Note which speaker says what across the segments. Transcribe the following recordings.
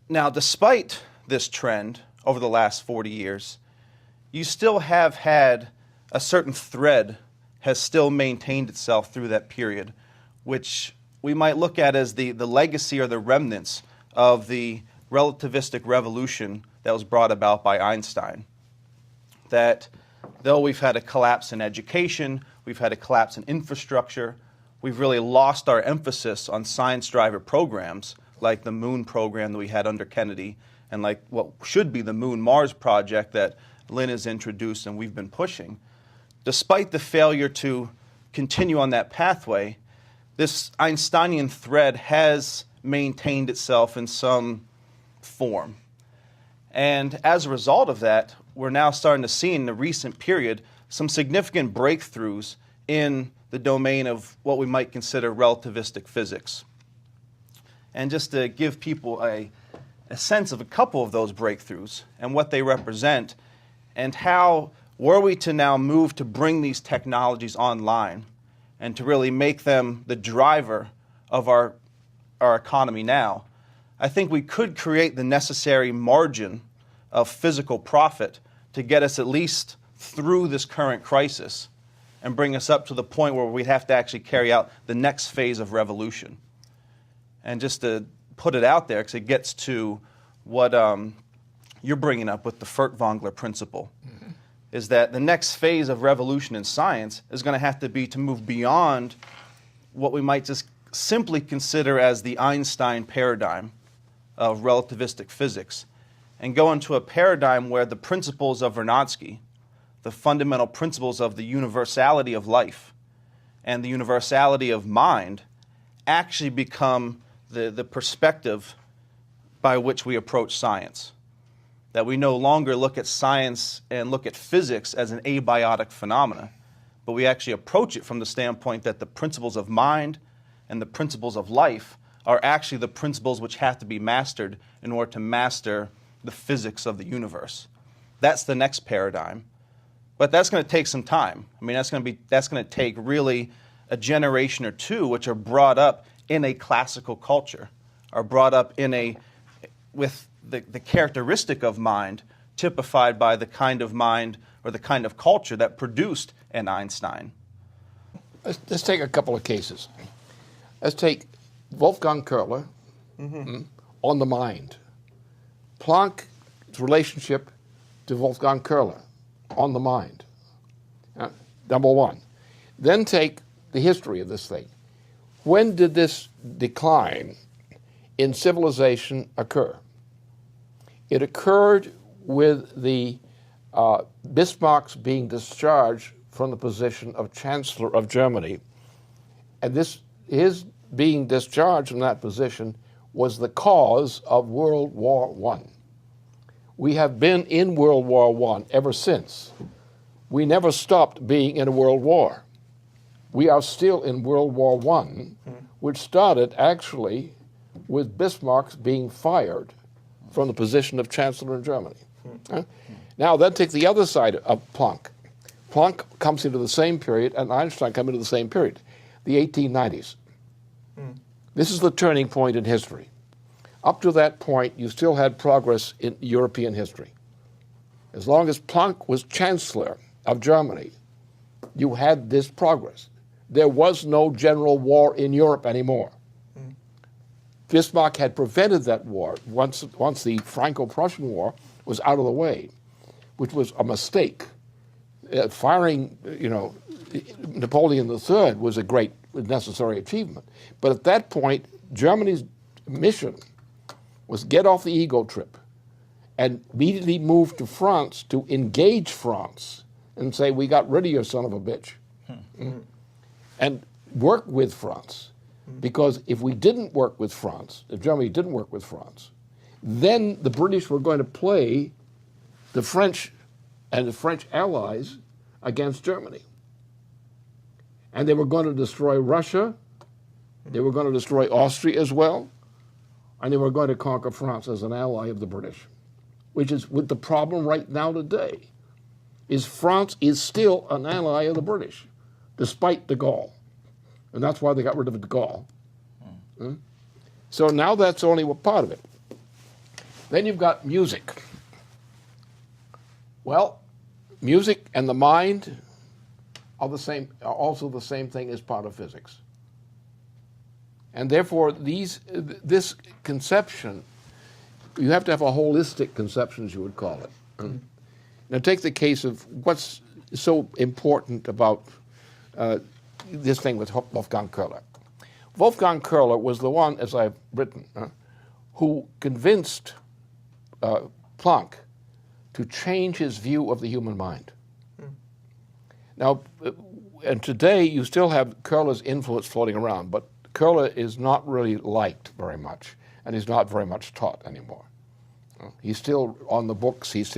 Speaker 1: Now, despite this trend over the last 40 years, you still have had a certain thread has still maintained itself through that period, which we might look at as the legacy or the remnants of the relativistic revolution that was brought about by Einstein. That though we've had a collapse in education, we've had a collapse in infrastructure, we've really lost our emphasis on science driver programs like the moon program that we had under Kennedy and like what should be the Moon-Mars project that Lynn has introduced and we've been pushing. Despite the failure to continue on that pathway, this Einsteinian thread has maintained itself in some form. And as a result of that, we're now starting to see in the recent period some significant breakthroughs in the domain of what we might consider relativistic physics. And just to give people a sense of a couple of those breakthroughs and what they represent, and how were we to now move to bring these technologies online and to really make them the driver of our economy now, I think we could create the necessary margin of physical profit to get us at least through this current crisis and bring us up to the point where we'd have to actually carry out the next phase of revolution. And just to put it out there, because it gets to what you're bringing up with the Furtwängler principle, is that the next phase of revolution in science is going to have to be to move beyond what we might just simply consider as the Einstein paradigm of relativistic physics and go into a paradigm where the principles of Vernadsky, the fundamental principles of the universality of life and the universality of mind, actually become the perspective by which we approach science. That we no longer look at science and look at physics as an abiotic phenomena, but we actually approach it from the standpoint that the principles of mind and the principles of life are actually the principles which have to be mastered in order to master the physics of the universe. That's the next paradigm. But that's going to take some time. I mean, that's going to take really a generation or two, which are brought up in a classical culture, are brought up with the characteristic of mind typified by the kind of mind or the kind of culture that produced an Einstein.
Speaker 2: Let's take a couple of cases. Let's take Wolfgang Köhler on the mind. Planck's relationship to Wolfgang Köhler on the mind. Number one. Then take the history of this thing. When did this decline in civilization occur? It occurred with the Bismarck's being discharged from the position of Chancellor of Germany. And his being discharged from that position was the cause of World War I. We have been in World War I ever since. We never stopped being in a world war. We are still in World War I, which started actually with Bismarck's being fired from the position of Chancellor in Germany. Now, then take the other side of Planck. Planck comes into the same period, and Einstein come into the same period, the 1890s. This is the turning point in history. Up to that point, you still had progress in European history. As long as Planck was Chancellor of Germany, you had this progress. There was no general war in Europe anymore. Bismarck had prevented that war once the Franco-Prussian War was out of the way, which was a mistake. Firing, Napoleon III was a great necessary achievement. But at that point, Germany's mission was get off the ego trip and immediately move to France to engage France and say, we got rid of your son of a bitch. And work with France. Because if we didn't work with France, if Germany didn't work with France, then the British were going to play the French and the French allies against Germany. And they were going to destroy Russia, they were going to destroy Austria as well, and they were going to conquer France as an ally of the British, which is with the problem right now today, is France is still an ally of the British, despite de Gaulle. And that's why they got rid of de Gaulle. So now that's only a part of it. Then you've got music. Well, music and the mind are also the same thing as part of physics. And therefore, this conception, you have to have a holistic conception, as you would call it. Now, take the case of what's so important about this thing with Wolfgang Köhler. Wolfgang Köhler was the one, as I've written, who convinced Planck to change his view of the human mind. Now, and today you still have Köhler's influence floating around, but Köhler is not really liked very much, and he's not very much taught anymore. He's still on the books. His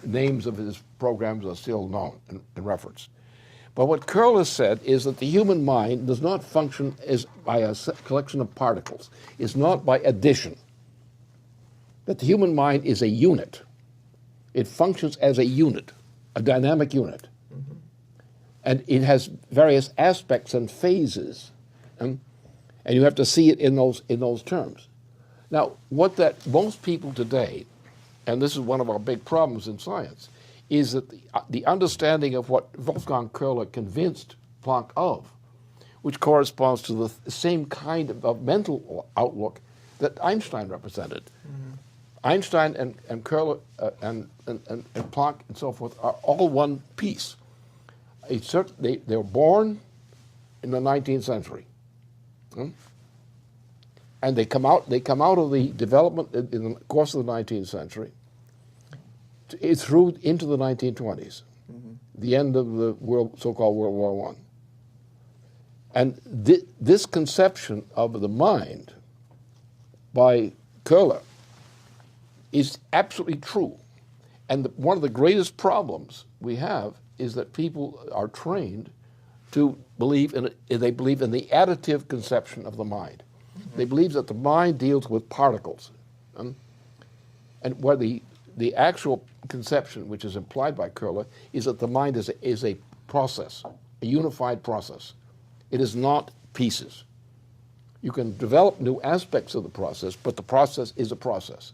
Speaker 2: names of his programs are still known and referenced. But what Köhler said is that the human mind does not function as by a collection of particles. It's not by addition. That the human mind is a unit. It functions as a unit, a dynamic unit. And it has various aspects and phases, and you have to see it in those terms. Now, what that most people today, and this is one of our big problems in science, is that the understanding of what Wolfgang Köhler convinced Planck of, which corresponds to the same kind of mental outlook that Einstein represented. Einstein and Köhler and Planck and so forth are all one piece. They were born in the 19th century, and they come out of the development in the course of the 19th century through into the 1920s, the end of the so-called World War I. And this conception of the mind by Köhler is absolutely true. And one of the greatest problems we have is that people are trained to believe in they believe in the additive conception of the mind. They believe that the mind deals with particles. And where the actual conception, which is implied by Köhler, is that the mind is a process, a unified process. It is not pieces. You can develop new aspects of the process, but the process is a process.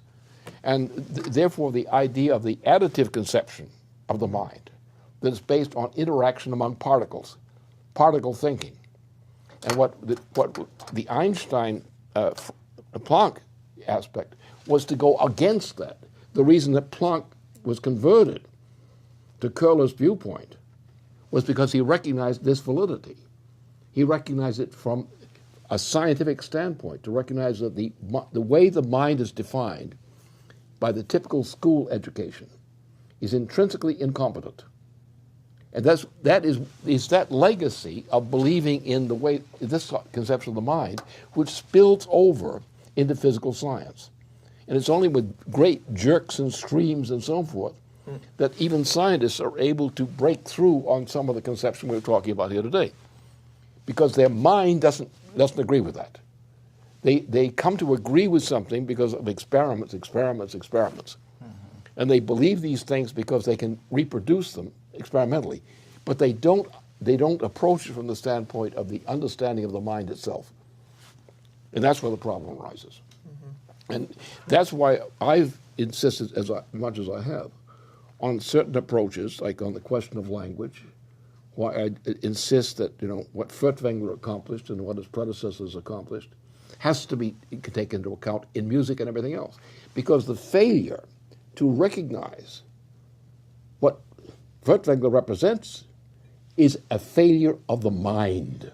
Speaker 2: And therefore, the idea of the additive conception of the mind that is based on interaction among particles, particle thinking. And what the Einstein Planck aspect was to go against that. The reason that Planck was converted to Köhler's viewpoint was because he recognized this validity. He recognized it from a scientific standpoint, to recognize that the way the mind is defined by the typical school education is intrinsically incompetent. And that is that legacy of believing in the way, this conception of the mind, which spills over into physical science. And it's only with great jerks and screams and so forth that even scientists are able to break through on some of the conception we're talking about here today. Because their mind doesn't agree with that. They come to agree with something because of experiments. And they believe these things because they can reproduce them experimentally. But they don't approach it from the standpoint of the understanding of the mind itself. And that's where the problem arises. And that's why I've insisted as much as I have on certain approaches, like on the question of language, why I insist that what Furtwängler accomplished and what his predecessors accomplished has to be taken into account in music and everything else. Because the failure to recognize what Furtwängler represents is a failure of the mind.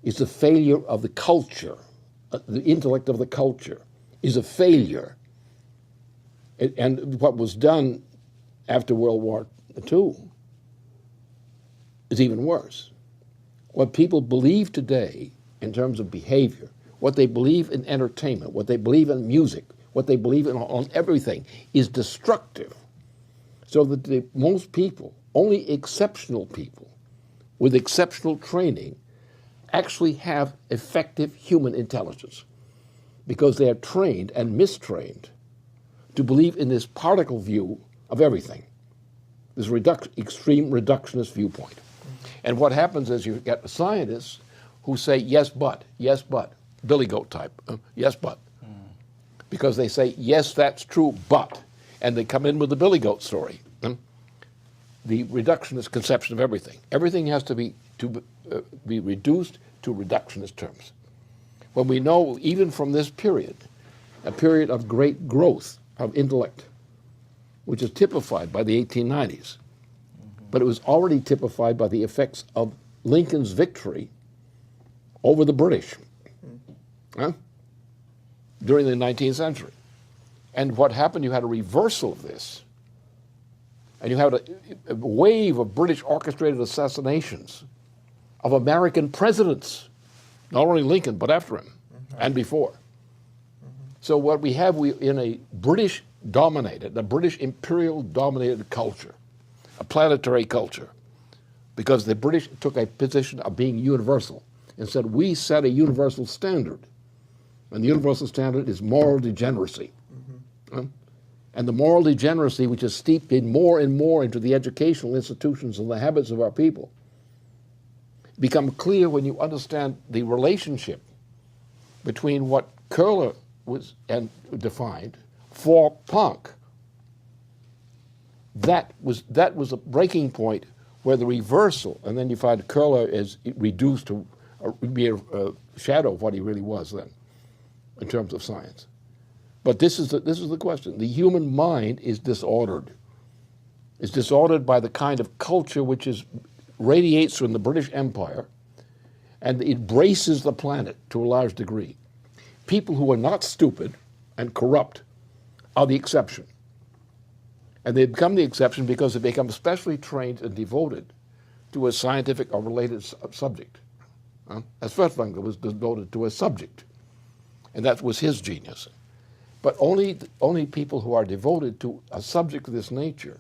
Speaker 2: It's a failure of the culture. The intellect of the culture is a failure. And what was done after World War II is even worse. What people believe today in terms of behavior, what they believe in entertainment, what they believe in music, what they believe in on everything is destructive. So that most people, only exceptional people with exceptional training, actually have effective human intelligence because they are trained and mistrained to believe in this particle view of everything, this extreme reductionist viewpoint. And what happens is you get scientists who say, yes, but, billy goat type, yes, but. because they say, yes, that's true, but, and they come in with the billy goat story, the reductionist conception of everything. Everything has to be reduced to reductionist terms. When we know, even from this period, a period of great growth of intellect, which is typified by the 1890s, but it was already typified by the effects of Lincoln's victory over the British during the 19th century. And what happened, you had a reversal of this. And you had a wave of British orchestrated assassinations of American presidents, not only Lincoln, but after him and before. So what we have in a British-dominated, a British imperial-dominated culture, a planetary culture, because the British took a position of being universal and said, we set a universal standard. And the universal standard is moral degeneracy. And the moral degeneracy, which is steeped in more and more into the educational institutions and the habits of our people, become clear when you understand the relationship between what Curler was and defined for Planck. That was a breaking point where the reversal, and then you find Curler is reduced to be a shadow of what he really was then, in terms of science. But this is the question. The human mind is disordered. It's disordered by the kind of culture which radiates from the British Empire, and it braces the planet to a large degree. People who are not stupid and corrupt are the exception. And they become the exception because they become specially trained and devoted to a scientific or related subject. As Furtwängler was devoted to a subject, and that was his genius. But only people who are devoted to a subject of this nature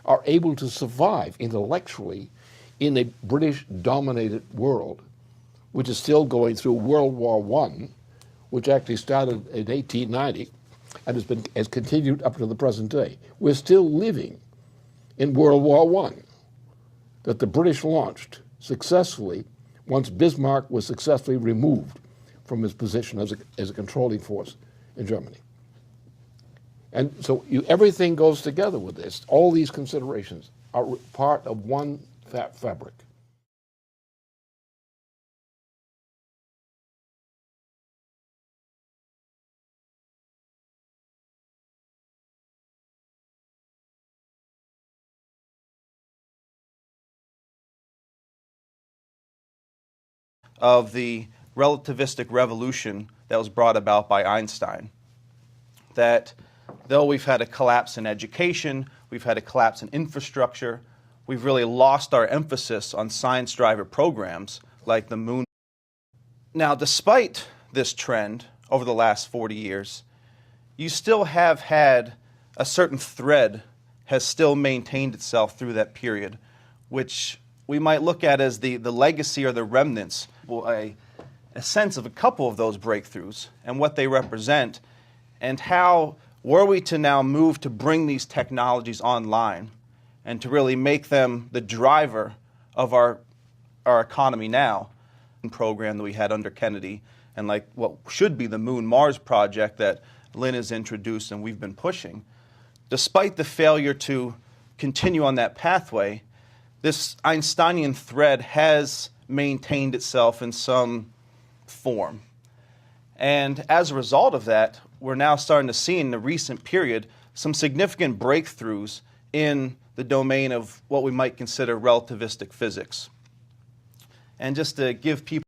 Speaker 2: are able to survive intellectually in a British-dominated world, which is still going through World War I, which actually started in 1890 and has continued up to the present day. We're still living in World War I that the British launched successfully once Bismarck was successfully removed from his position as a controlling force in Germany. And so everything goes together with this. All these considerations are part of one fabric.
Speaker 1: Of the relativistic revolution that was brought about by Einstein. That though we've had a collapse in education, we've had a collapse in infrastructure, we've really lost our emphasis on science driver programs like the moon. Now, despite this trend over the last 40 years, you still have had a certain thread has still maintained itself through that period, which we might look at as the legacy or the remnants, a sense of a couple of those breakthroughs and what they represent, and how were we to now move to bring these technologies online and to really make them the driver of our economy now. Program that we had under Kennedy, and like what should be the Moon-Mars project that Lynn has introduced and we've been pushing. Despite the failure to continue on that pathway, this Einsteinian thread has maintained itself in some form. And as a result of that, we're now starting to see in the recent period some significant breakthroughs in the domain of what we might consider relativistic physics. And just to give people